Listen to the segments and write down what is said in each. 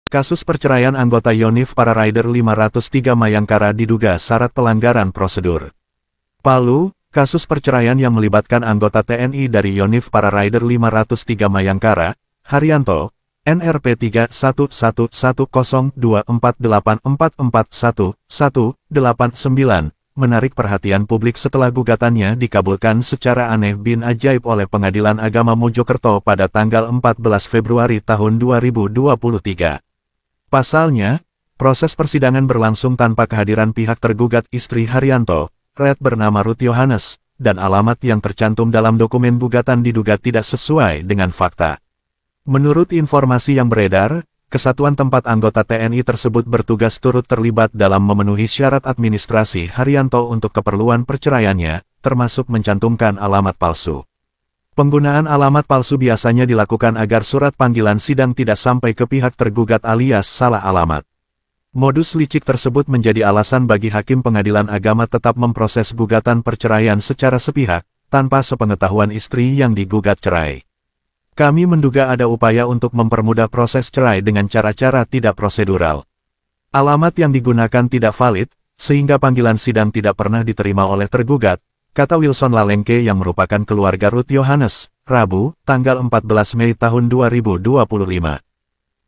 Kasus perceraian anggota Yonif Para Rider 503 Mayangkara diduga syarat pelanggaran prosedur. Palu, kasus perceraian yang melibatkan anggota TNI dari Yonif Para Rider 503 Mayangkara, Haryanto, NRP 31124844189, menarik perhatian publik setelah gugatannya dikabulkan secara aneh bin ajaib oleh Pengadilan Agama Mojokerto pada tanggal 14 Februari tahun 2023. Pasalnya, proses persidangan berlangsung tanpa kehadiran pihak tergugat istri Haryanto, Red bernama Ruth Yohanes, dan alamat yang tercantum dalam dokumen gugatan diduga tidak sesuai dengan fakta. Menurut informasi yang beredar, kesatuan tempat anggota TNI tersebut bertugas turut terlibat dalam memenuhi syarat administrasi Haryanto untuk keperluan perceraiannya, termasuk mencantumkan alamat palsu. Penggunaan alamat palsu biasanya dilakukan agar surat panggilan sidang tidak sampai ke pihak tergugat alias salah alamat. Modus licik tersebut menjadi alasan bagi Hakim Pengadilan Agama tetap memproses gugatan perceraian secara sepihak, tanpa sepengetahuan istri yang digugat cerai. Kami menduga ada upaya untuk mempermudah proses cerai dengan cara-cara tidak prosedural. Alamat yang digunakan tidak valid, sehingga panggilan sidang tidak pernah diterima oleh tergugat, kata Wilson Lalengke yang merupakan keluarga Ruth Yohanes, Rabu, tanggal 14 Mei tahun 2025.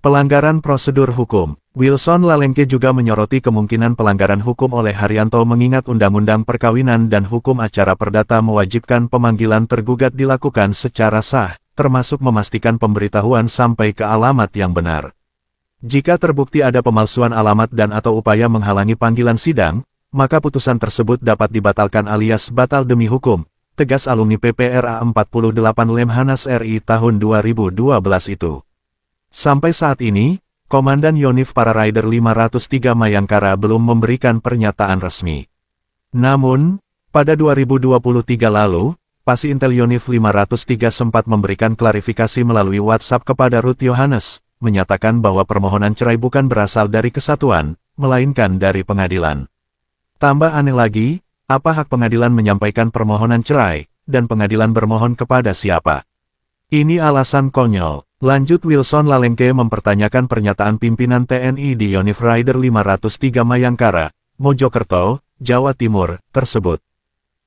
Pelanggaran prosedur hukum. Wilson Lalengke juga menyoroti kemungkinan pelanggaran hukum oleh Haryanto mengingat Undang-Undang Perkawinan dan Hukum Acara Perdata mewajibkan pemanggilan tergugat dilakukan secara sah, termasuk memastikan pemberitahuan sampai ke alamat yang benar. Jika terbukti ada pemalsuan alamat dan atau upaya menghalangi panggilan sidang, maka putusan tersebut dapat dibatalkan alias batal demi hukum, tegas alumni PPRA 48 Lemhanas RI tahun 2012 itu. Sampai saat ini, Komandan Yonif Para Rider 503 Mayangkara belum memberikan pernyataan resmi. Namun, pada 2023 lalu, Pasi Intel Yonif 503 sempat memberikan klarifikasi melalui WhatsApp kepada Ruth Yohanes, menyatakan bahwa permohonan cerai bukan berasal dari kesatuan, melainkan dari pengadilan. Tambah aneh lagi, apa hak pengadilan menyampaikan permohonan cerai, dan pengadilan bermohon kepada siapa? Ini alasan konyol. Lanjut Wilson Lalengke mempertanyakan pernyataan pimpinan TNI di Yonif Rider 503 Mayangkara, Mojokerto, Jawa Timur, tersebut.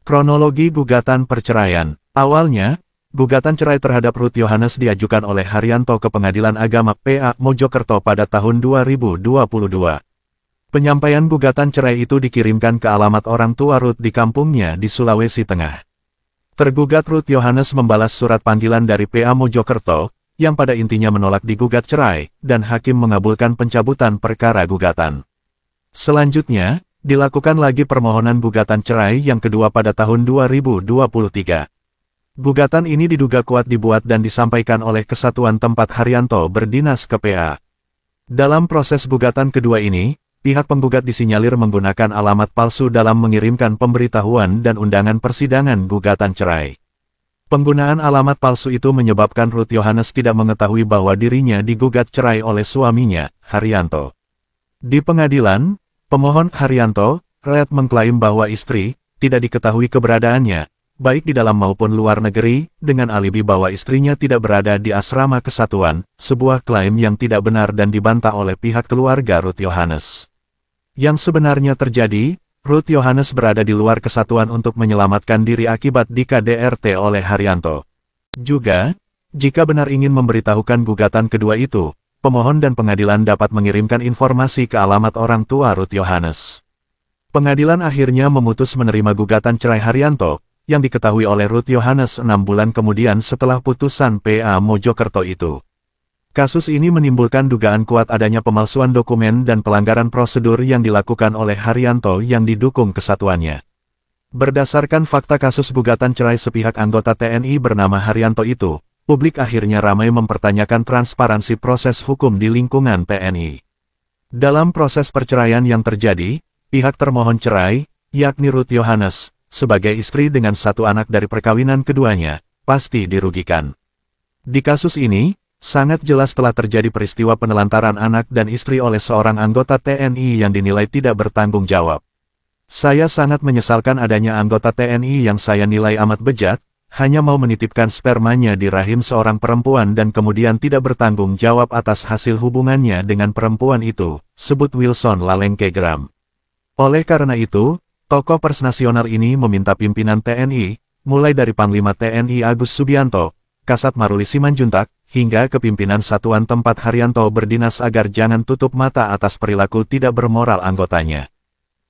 Kronologi gugatan perceraian. Awalnya, gugatan cerai terhadap Ruth Yohanes diajukan oleh Haryanto ke Pengadilan Agama PA Mojokerto pada tahun 2022. Penyampaian gugatan cerai itu dikirimkan ke alamat orang tua Ruth di kampungnya di Sulawesi Tengah. Tergugat Ruth Yohanes membalas surat panggilan dari PA Mojokerto, yang pada intinya menolak digugat cerai, dan hakim mengabulkan pencabutan perkara gugatan. Selanjutnya, dilakukan lagi permohonan gugatan cerai yang kedua pada tahun 2023. Gugatan ini diduga kuat dibuat dan disampaikan oleh kesatuan tempat Haryanto berdinas ke PA. Dalam proses gugatan kedua ini, pihak penggugat disinyalir menggunakan alamat palsu dalam mengirimkan pemberitahuan dan undangan persidangan gugatan cerai. Penggunaan alamat palsu itu menyebabkan Ruth Yohanes tidak mengetahui bahwa dirinya digugat cerai oleh suaminya, Haryanto. Di pengadilan, pemohon Haryanto, Red mengklaim bahwa istri tidak diketahui keberadaannya, baik di dalam maupun luar negeri, dengan alibi bahwa istrinya tidak berada di asrama kesatuan, sebuah klaim yang tidak benar dan dibantah oleh pihak keluarga Ruth Yohanes. Yang sebenarnya terjadi, Ruth Yohanes berada di luar kesatuan untuk menyelamatkan diri akibat di-KDRT oleh Haryanto. Juga, jika benar ingin memberitahukan gugatan kedua itu, pemohon dan pengadilan dapat mengirimkan informasi ke alamat orang tua Ruth Yohanes. Pengadilan akhirnya memutus menerima gugatan cerai Haryanto, yang diketahui oleh Ruth Yohanes 6 bulan kemudian setelah putusan PA Mojokerto itu. Kasus ini menimbulkan dugaan kuat adanya pemalsuan dokumen dan pelanggaran prosedur yang dilakukan oleh Haryanto yang didukung kesatuannya. Berdasarkan fakta kasus gugatan cerai sepihak anggota TNI bernama Haryanto itu, publik akhirnya ramai mempertanyakan transparansi proses hukum di lingkungan TNI. Dalam proses perceraian yang terjadi, pihak termohon cerai, yakni Ruth Yohanes, sebagai istri dengan satu anak dari perkawinan keduanya, pasti dirugikan. Di kasus ini, sangat jelas telah terjadi peristiwa penelantaran anak dan istri oleh seorang anggota TNI yang dinilai tidak bertanggung jawab. Saya sangat menyesalkan adanya anggota TNI yang saya nilai amat bejat, hanya mau menitipkan spermanya di rahim seorang perempuan dan kemudian tidak bertanggung jawab atas hasil hubungannya dengan perempuan itu, sebut Wilson Lalengke-Graham. Oleh karena itu, tokoh pers nasional ini meminta pimpinan TNI, mulai dari Panglima TNI Agus Subianto, Kasat Maruli Simanjuntak, hingga ke pimpinan satuan tempat Haryanto berdinas agar jangan tutup mata atas perilaku tidak bermoral anggotanya.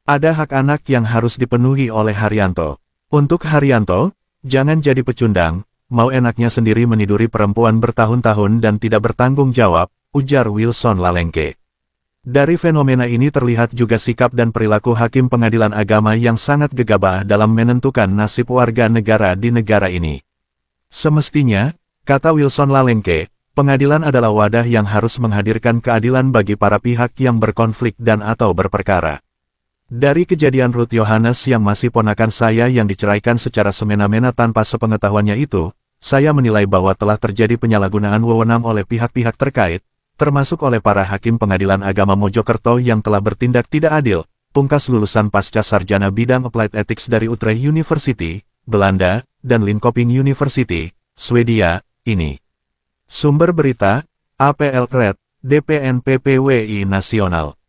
Ada hak anak yang harus dipenuhi oleh Haryanto. Untuk Haryanto, jangan jadi pecundang, mau enaknya sendiri meniduri perempuan bertahun-tahun dan tidak bertanggung jawab, ujar Wilson Lalengke. Dari fenomena ini terlihat juga sikap dan perilaku hakim pengadilan agama yang sangat gegabah dalam menentukan nasib warga negara di negara ini. Semestinya, kata Wilson Lalengke, pengadilan adalah wadah yang harus menghadirkan keadilan bagi para pihak yang berkonflik dan atau berperkara. Dari kejadian Ruth Yohanes yang masih ponakan saya yang diceraikan secara semena-mena tanpa sepengetahuannya itu, saya menilai bahwa telah terjadi penyalahgunaan wewenang oleh pihak-pihak terkait, termasuk oleh para hakim pengadilan agama Mojokerto yang telah bertindak tidak adil, pungkas lulusan pasca sarjana bidang Applied Ethics dari Utrecht University, Belanda, dan Linköping University, Swedia, ini. Sumber berita, APL Red, DPN PPWI Nasional.